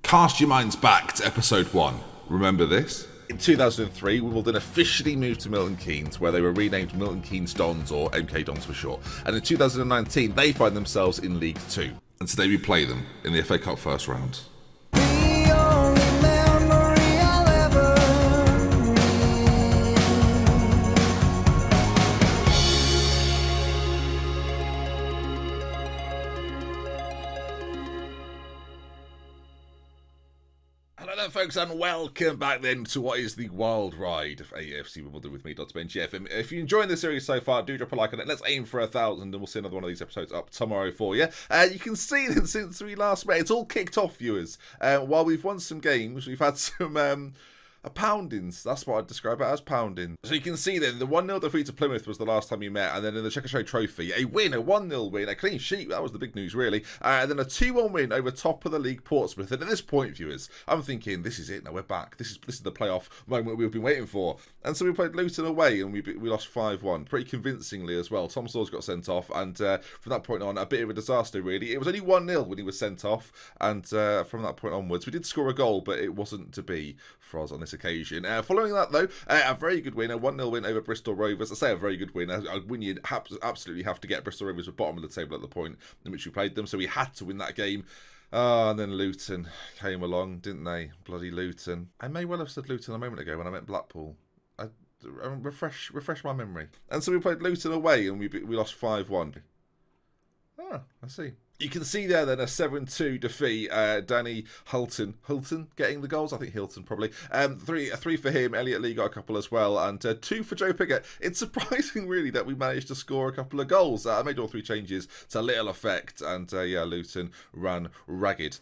Cast your minds back to episode 1. Remember this? In 2003, Wimbledon officially moved to Milton Keynes, where they were renamed Milton Keynes Dons, or MK Dons for short. And in 2019, they find themselves in League 2. And today we play them in the FA Cup first round. Folks, and welcome back then to what is the wild ride of AFC Wimbledon with me, Dr. Ben Jeff. And if you're enjoying the series so far, do drop a like on it. Let's aim for 1,000 and we'll see another one of these episodes up tomorrow for you. You can see that since we last met, it's all kicked off, viewers. While we've won some games, we've had some poundings. That's what I'd describe it as, pounding. So you can see then the 1-0 defeat to Plymouth was the last time you met, and then in the Checkatrade Trophy, a win, a 1-0 win, a clean sheet. That was the big news, really. And then a 2-1 win over top of the league Portsmouth. And at this point, viewers, I'm thinking, this is it. Now we're back. This is the playoff moment we've been waiting for. And so we played Luton away, and we lost 5-1, pretty convincingly as well. Tom Sawers got sent off, and from that point on, a bit of a disaster, really. It was only 1-0 when he was sent off, and from that point onwards, we did score a goal, but it wasn't to be for us on this occasion. Following that, though, a very good win, a 1-0 win over Bristol Rovers. I say a very good win. A win you'd absolutely have to get. Bristol Rovers were bottom of the table at the point in which we played them, so we had to win that game. And then Luton came along, didn't they? Bloody Luton. I may well have said Luton a moment ago when I meant Blackpool. Refresh my memory. And so we played Luton away, and we lost 5-1. Ah, I see. You can see there then a 7-2 defeat. Danny Hulton getting the goals. I think Hilton probably. Three for him. Elliot Lee got a couple as well, and 2 for Joe Pickett. It's surprising, really, that we managed to score a couple of goals. I made all 3 changes to little effect, and Luton ran us ragged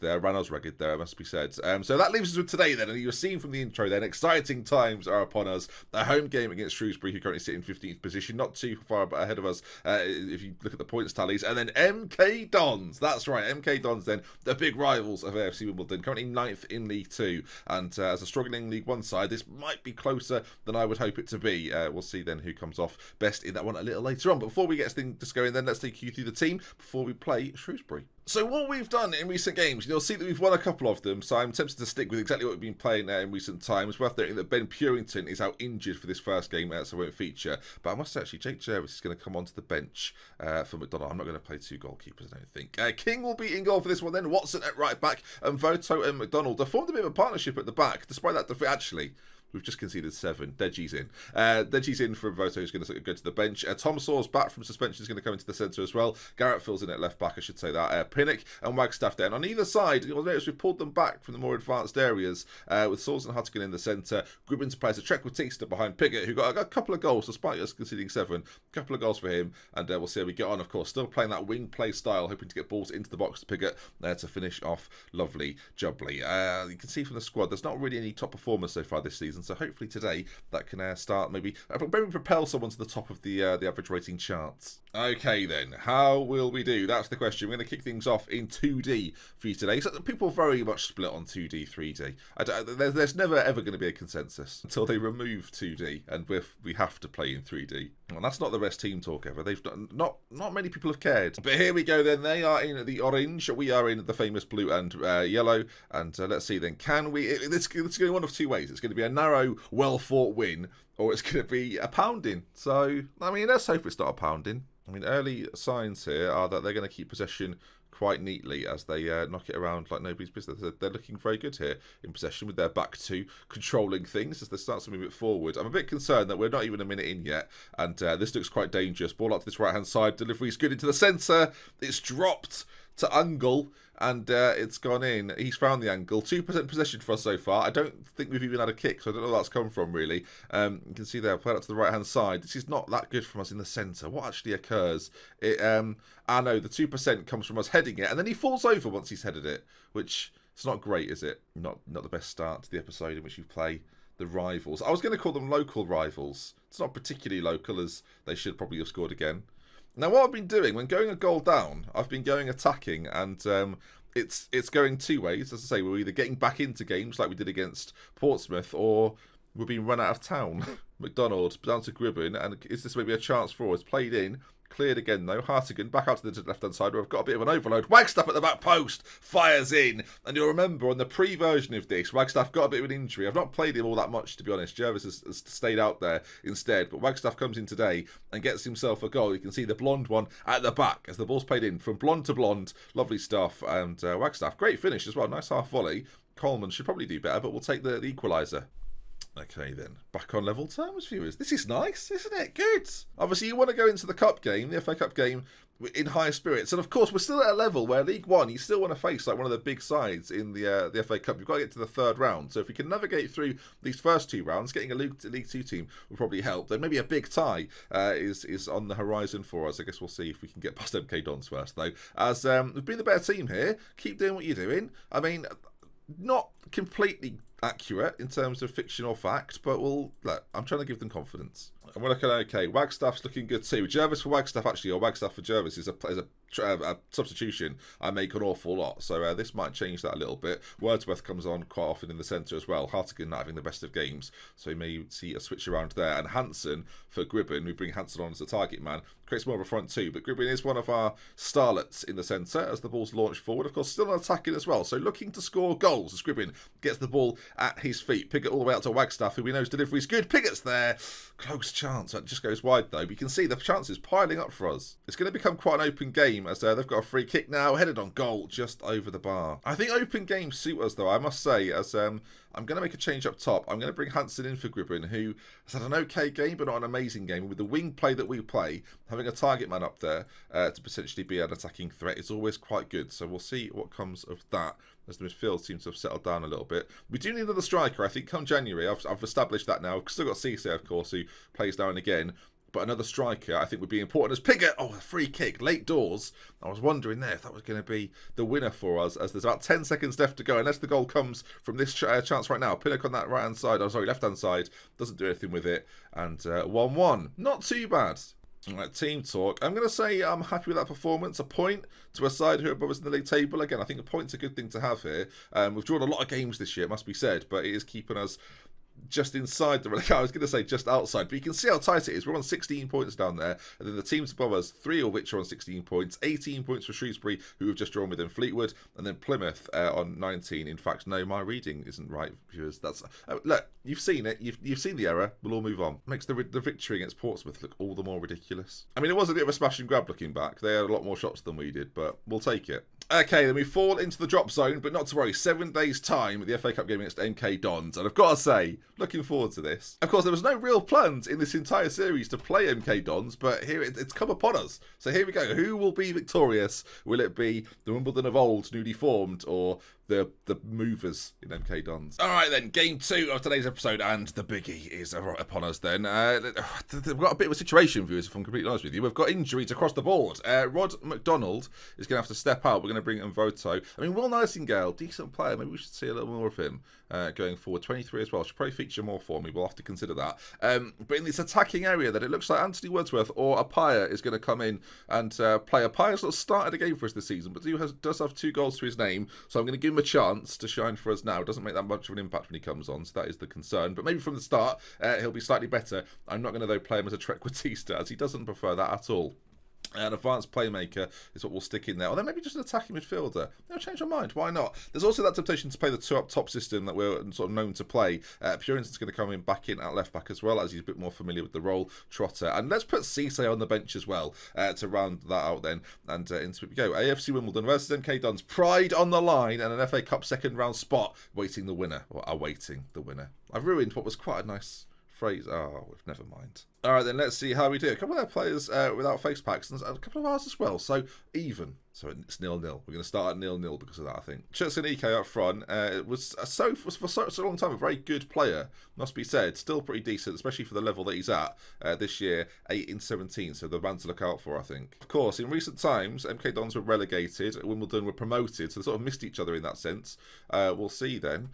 there, it must be said. So that leaves us with today then, and you were seeing from the intro then, exciting times are upon us. A home game against Shrewsbury, who currently sit in 15th position, not too far ahead of us if you look at the points tallies, and then MK Dons. That's right, MK Dons then, the big rivals of AFC Wimbledon, currently 9th in League 2, and as a struggling League 1 side, this might be closer than I would hope it to be. We'll see then who comes off best in that one a little later on. But before we get things going then, let's take you through the team before we play Shrewsbury. So what we've done in recent games, you'll see that we've won a couple of them, so I'm tempted to stick with exactly what we've been playing in recent times. Worth noting that Ben Purington is out injured for this first game, so won't feature. But I must say, actually, Jake Jervis is going to come onto the bench for McDonald. I'm not going to play 2 goalkeepers, I don't think. King will be in goal for this one then. Watson at right back, and Voto and McDonald. They formed a bit of a partnership at the back, despite that defeat, actually. We've just conceded 7. Deji's in. Deji's in for Voto, who's going to go to the bench. Tom Sawers back from suspension is going to come into the centre as well. Garrett Phil's in at left back, I should say that. Pinnock and Wagstaff there. And on either side, you'll notice we've pulled them back from the more advanced areas with Sawers and Huttigan in the centre. Gribbins plays a Trek Batista behind Pickett, who got a couple of goals, despite us conceding 7. A couple of goals for him. And we'll see how we get on, of course. Still playing that wing play style, hoping to get balls into the box to Pickett to finish off lovely Jubbly. You can see from the squad, there's not really any top performers so far this season, so hopefully today that can start maybe propel someone to the top of the average rating charts. Okay then, how will we do? That's the question. We're going to kick things off in 2D for you today. So people very much split on 2D, 3D. There's never ever going to be a consensus until they remove 2D and we have to play in 3D. Well, that's not the best team talk ever. They've not many people have cared. But here we go then. They are in the orange. We are in the famous blue and yellow. And let's see then. Can we? It's going one of 2 ways. It's going to be a narrow, well-fought win, or it's going to be a pounding. So, I mean, let's hope it's not a pounding. I mean, early signs here are that they're going to keep possession quite neatly as they knock it around like nobody's business. They're looking very good here in possession with their back to controlling things as they start to move it forward. I'm a bit concerned that we're not even a minute in yet, and this looks quite dangerous. Ball up to this right-hand side. Delivery's good into the centre. It's dropped to Ungle, and it's gone in. He's found the angle. 2% possession for us so far. I don't think we've even had a kick, so I don't know where that's come from, really. You can see there, played out to the right-hand side. This is not that good from us in the centre. What actually occurs? No, the 2% comes from us heading it, and then he falls over once he's headed it, which it's not great, is it? Not the best start to the episode in which you play the rivals. I was going to call them local rivals. It's not particularly local, as they should probably have scored again. Now, what I've been doing, when going a goal down, I've been going attacking, and it's going 2 ways. As I say, we're either getting back into games like we did against Portsmouth, or we're being run out of town. McDonald down to Gribben, and is this maybe a chance for us? Played in, Cleared again, though. Hartigan back out to the left-hand side, where we've got a bit of an overload. Wagstaff at the back post, fires in. And you'll remember, on the pre-version of this, Wagstaff got a bit of an injury. I've not played him all that much, to be honest. Jervis has stayed out there instead. But Wagstaff comes in today and gets himself a goal. You can see the blonde one at the back as the ball's played in from blonde to blonde. Lovely stuff. And Wagstaff, great finish as well. Nice half volley. Coleman should probably do better, but we'll take the equaliser. Okay then, back on level terms, viewers. This is nice, isn't it? Good. Obviously, you want to go into the cup game, the FA Cup game, in higher spirits. And of course, we're still at a level where League One, you still want to face like one of the big sides in the FA Cup. You've got to get to the third round. So if we can navigate through these first two rounds, getting a League Two team will probably help. Then maybe a big tie is on the horizon for us. I guess we'll see if we can get past MK Dons first, though. As we've been the better team here. Keep doing what you're doing. I mean, not completely accurate in terms of fiction or fact, but look, I'm trying to give them confidence. And we're looking okay. Wagstaff's looking good too. Jervis for Wagstaff, actually, or Wagstaff for Jervis is a substitution I make an awful lot. So this might change that a little bit. Wordsworth comes on quite often in the centre as well. Hartigan not having the best of games, so we may see a switch around there. And Hansen for Gribben, we bring Hansen on as a target man. Creates more of a front two, but Gribben is one of our starlets in the centre as the ball's launched forward. Of course, still attacking as well, so looking to score goals as Gribben gets the ball at his feet. Pickett all the way out to Wagstaff, who we know's delivery is good. Pickett's there. Close chance. That just goes wide, though. But you can see the chances piling up for us. It's going to become quite an open game as they've got a free kick now, headed on goal, just over the bar. I think open games suit us, though, I must say, as I'm going to make a change up top. I'm going to bring Hansen in for Gribben, who has had an okay game, but not an amazing game. With the wing play that we play, having a target man up there to potentially be an attacking threat is always quite good. So we'll see what comes of that, as the midfield seems to have settled down a little bit. We do need another striker, I think, come January. I've established that now. We've still got Cisse, of course, who plays now and again. But another striker, I think, would be important as Pickett. Oh, a free kick, late doors. I was wondering there if that was going to be the winner for us, as there's about 10 seconds left to go, unless the goal comes from this chance right now. Pinnock on that right-hand side, left-hand side, doesn't do anything with it. And 1-1. Not too bad. All right, team talk. I'm going to say I'm happy with that performance. A point to a side who are above us in the league table. Again, I think a point's a good thing to have here. We've drawn a lot of games this year, it must be said, but it is keeping us just inside the relegation. I was going to say just outside, but you can see how tight it is. We're on 16 points down there, and then the teams above us, 3 of which are on 16 points, 18 points for Shrewsbury, who have just drawn with, Fleetwood, and then Plymouth on 19. In fact, no, my reading isn't right, viewers. That's look, you've seen it, you've seen the error. We'll all move on. Makes the victory against Portsmouth look all the more ridiculous. I mean, it was a bit of a smash and grab looking back. They had a lot more shots than we did, but we'll take it. Okay, then we fall into the drop zone, but not to worry. 7 days' time at the FA Cup game against MK Dons, and I've got to say, looking forward to this. Of course, there was no real plans in this entire series to play MK Dons, but here it's come upon us. So here we go. Who will be victorious? Will it be the Wimbledon of old, newly formed, or the movers in MK Dons? All right, then, game 2 of today's episode, and the biggie is right upon us then. We've got a bit of a situation, viewers, if I'm completely honest with you. We've got injuries across the board. Rod McDonald is going to have to step out. We're going to bring in Voto. I mean, Will Nightingale, decent player. Maybe we should see a little more of him going forward. 23 as well. Should probably feature more for me. We'll have to consider that. But in this attacking area, that it looks like Anthony Wordsworth or Apaya is going to come in and play. Apaya's not started a game for us this season, but does have 2 goals to his name. So I'm going to give him a chance to shine for us now. Doesn't make that much of an impact when he comes on, so that is the concern. But maybe from the start, he'll be slightly better. I'm not going to, though, play him as a trequartista, as he doesn't prefer that at all. An advanced playmaker is what we'll stick in there. Or then maybe just an attacking midfielder. They'll change our mind. Why not? There's also that temptation to play the 2 up top system that we're sort of known to play. Purinton's going to come in back in at left back as well, as he's a bit more familiar with the role. Trotter. And let's put Cisse on the bench as well to round that out then. And into it we go. AFC Wimbledon versus MK Dons. Pride on the line and an FA Cup second round spot. Waiting the winner. Or awaiting the winner. I've ruined what was quite a nice phrase. Oh, never mind. All right, then let's see how we do. A couple of their players without face packs and a couple of ours as well. So even. So it's 0-0. We're going to start at 0-0 because of that, I think. Chutsanike up front was for such a long time a very good player, must be said. Still pretty decent, especially for the level that he's at this year. 8 in 17, so the man to look out for, I think. Of course, in recent times, MK Dons were relegated. Wimbledon were promoted, so they sort of missed each other in that sense. We'll see then.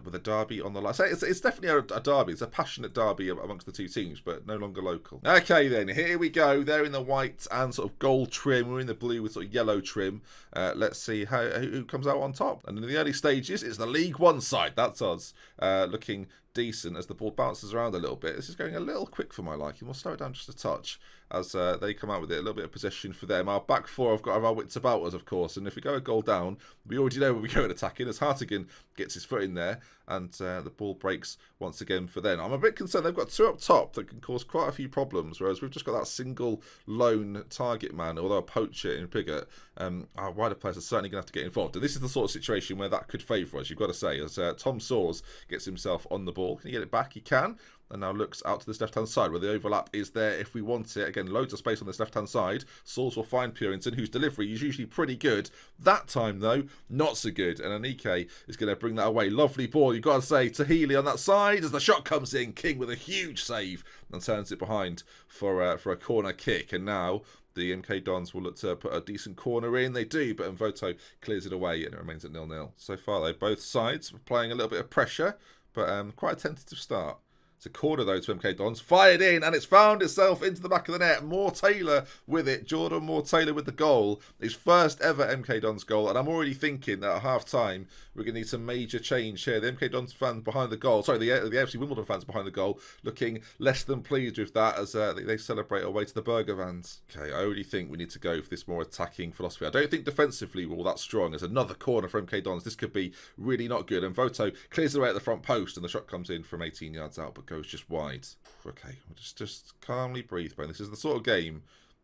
With a derby on the line. So it's definitely a derby. It's a passionate derby amongst the 2 teams, but no longer local. Okay, then. Here we go. They're in the white and sort of gold trim. We're in the blue with sort of yellow trim. Let's see who comes out on top. And in the early stages, it's the League One side. That's us. Looking decent as the ball bounces around a little bit. This is going a little quick for my liking. We'll slow it down just a touch as they come out with it. A little bit of possession for them. Our back four have got our wits about us, of course, and if we go a goal down, we already know where we go at attacking as Hartigan gets his foot in there and the ball breaks once again for them. I'm a bit concerned they've got two up top that can cause quite a few problems, whereas we've just got that single lone target man, although a poacher in Piggott. Our wider players are certainly going to have to get involved, and this is the sort of situation where that could favour us, you've got to say, as Tom Soares gets himself on the ball. Can he get it back? He can. And now looks out to this left-hand side where the overlap is there if we want it. Again, loads of space on this left-hand side. Soares will find Purinton, whose delivery is usually pretty good. That time, though, not so good. And Anike is going to bring that away. Lovely ball, you've got to say, to Healy on that side. As the shot comes in, King with a huge save and turns it behind for a corner kick. And now the MK Dons will look to put a decent corner in. They do, but Mvoto clears it away and it remains at 0-0. So far, though, both sides applying a little bit of pressure, but quite a tentative start. It's a corner, though, to MK Dons. Fired in, and it's found itself into the back of the net. Moore Taylor with it. Jordan Moore Taylor with the goal. His first ever MK Dons goal. And I'm already thinking that at half-time, we're going to need some major change here. The MK Dons fans behind the goal, sorry, the AFC Wimbledon fans behind the goal, looking less than pleased with that as they celebrate away to the Burger Vans. Okay, I already think we need to go for this more attacking philosophy. I don't think defensively we're all that strong. There's another corner for MK Dons. This could be really not good. And Voto clears it away at the front post, and the shot comes in from 18 yards out, but goes just wide. Okay, we'll just calmly breathe, Ben. This is the sort of game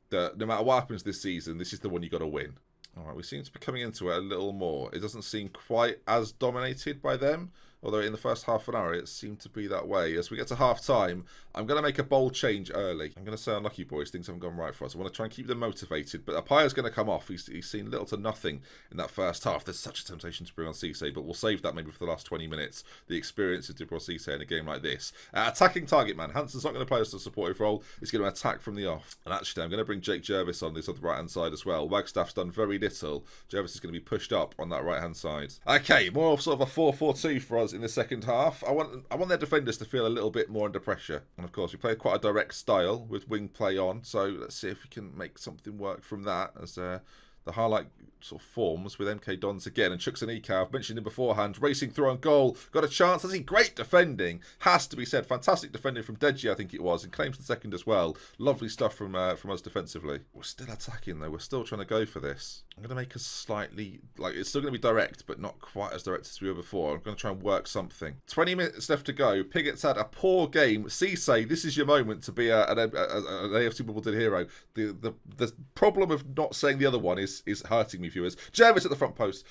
that no matter what happens this season, this is the one you got to win. All right, we seem to be coming into it a little more. It doesn't seem quite as dominated by them, although in the first half an hour it seemed to be that way. As we get to half-time, I'm going to make a bold change early. I'm going to say, unlucky boys, things haven't gone right for us. I want to try and keep them motivated, but Apaya's going to come off. He's seen little to nothing in that first half. There's such a temptation to bring on Cisse, but we'll save that maybe for the last 20 minutes. The experience of Dibro Cisse in a game like this. Attacking target man. Hansen's not going to play us a supportive role. He's going to attack from the off. And actually, I'm going to bring Jake Jervis on this other right-hand side as well. Wagstaff's done very little. Jervis is going to be pushed up on that right-hand side. Okay, more of sort of a 4-4-2 for us in the second half. I want their defenders to feel a little bit more under pressure. And of course, we play quite a direct style with wing play on. So let's see if we can make something work from that as the highlight sort of forms with MK Dons again. And Chukwuemeka, I've mentioned him beforehand, racing through on goal. Got a chance. Has he? Great defending. Has to be said. Fantastic defending from Deji, I think it was. And claims the second as well. Lovely stuff from us defensively. We're still attacking, though. We're still trying to go for this. I'm going to make us slightly, it's still going to be direct, but not quite as direct as we were before. I'm going to try and work something. 20 minutes left to go. Piggott's had a poor game. Cisse, this is your moment to be an AFC Wimbledon hero. The problem of not saying the other one is hurting me, viewers. Jervis at the front post.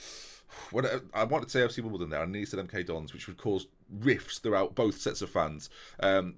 When I wanted to say AFC Wimbledon there, I needed to say MK Dons, which would cause rifts throughout both sets of fans.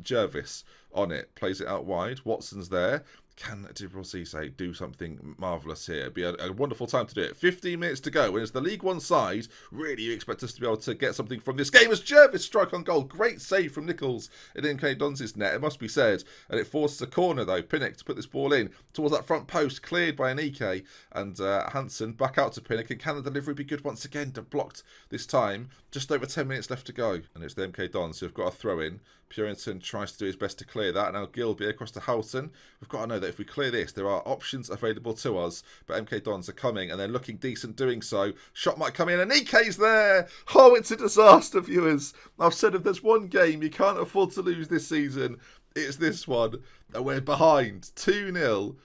Jervis on it, plays it out wide. Watson's there. Can Dibro Cisse do something marvellous here? It'd be a wonderful time to do it. 15 minutes to go. And as the League One side, really you expect us to be able to get something from this game as Jervis strike on goal. Great save from Nichols in MK Dons' net, it must be said. And it forces a corner, though. Pinnock to put this ball in towards that front post, cleared by Anike. And Hansen back out to Pinnock. And can the delivery be good once again? Blocked this time. Just over 10 minutes left to go. And it's the MK Dons who've got a throw in. Purinton tries to do his best to clear that. Now Gilby across to Houghton. We've got to know that if we clear this, there are options available to us. But MK Dons are coming and they're looking decent doing so. Shot might come in and Ike's there. Oh, it's a disaster, viewers. I've said if there's one game you can't afford to lose this season, it's this one. And we're behind 2-0.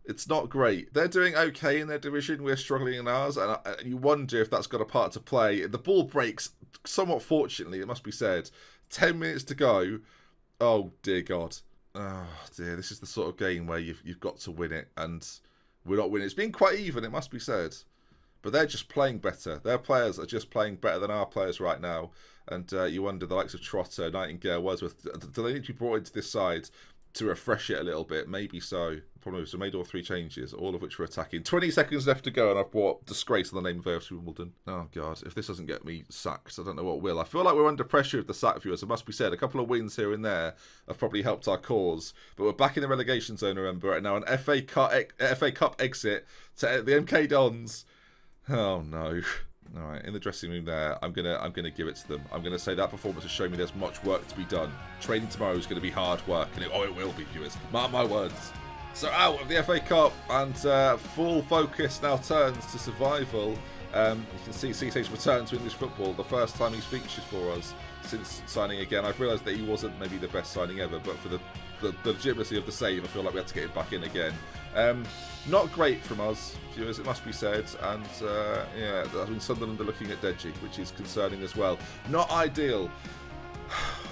It's not great. They're doing okay in their division. We're struggling in ours. And you wonder if that's got a part to play. The ball breaks somewhat fortunately, it must be said. 10 minutes to go. Oh, dear God. Oh, dear. This is the sort of game where you've got to win it. And we're not winning. It's been quite even, it must be said. But they're just playing better. Their players are just playing better than our players right now. And you wonder, the likes of Trotter, Nightingale, Wordsworth, do they need to be brought into this side to refresh it a little bit? Maybe so. Problem is, we made all 3 changes, all of which were attacking. 20 seconds left to go, and I've brought disgrace on the name of AFC Wimbledon. Oh, God. If this doesn't get me sacked, I don't know what will. I feel like we're under pressure with the sack, viewers. It must be said. A couple of wins here and there have probably helped our cause. But we're back in the relegation zone, remember. Right now, an FA Cup exit to the MK Dons. Oh, no. All right, in the dressing room there, I'm gonna give it to them. I'm gonna say that performance has shown me there's much work to be done. Training tomorrow is going to be hard work, and it will be, viewers. Mark my words. So out of the FA Cup, and full focus now turns to survival. You can see CC's return to English football, the first time he's featured for us since signing again. I've realised that he wasn't maybe the best signing ever, but for the legitimacy of the save, I feel like we had to get him back in again. Not great from us, viewers, it must be said, and yeah, I mean, Sunderland are looking at Deji, which is concerning as well. Not ideal.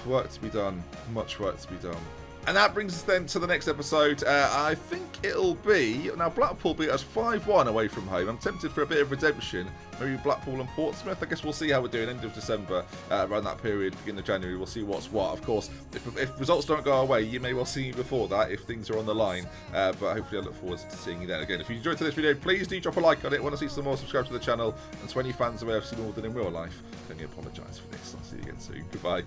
Work to be done, much work to be done. And that brings us then to the next episode. I think it'll be... Now, Blackpool beat us 5-1 away from home. I'm tempted for a bit of redemption. Maybe Blackpool and Portsmouth. I guess we'll see how we're doing end of December. Around that period, beginning of January, we'll see what's what. Of course, if results don't go our way, you may well see me before that if things are on the line. But hopefully I look forward to seeing you then. Again, if you enjoyed this video, please do drop a like on it. Want to see some more, subscribe to the channel. And to any fans of AFC Wimbledon in real life, then I apologise for this. I'll see you again soon. Goodbye.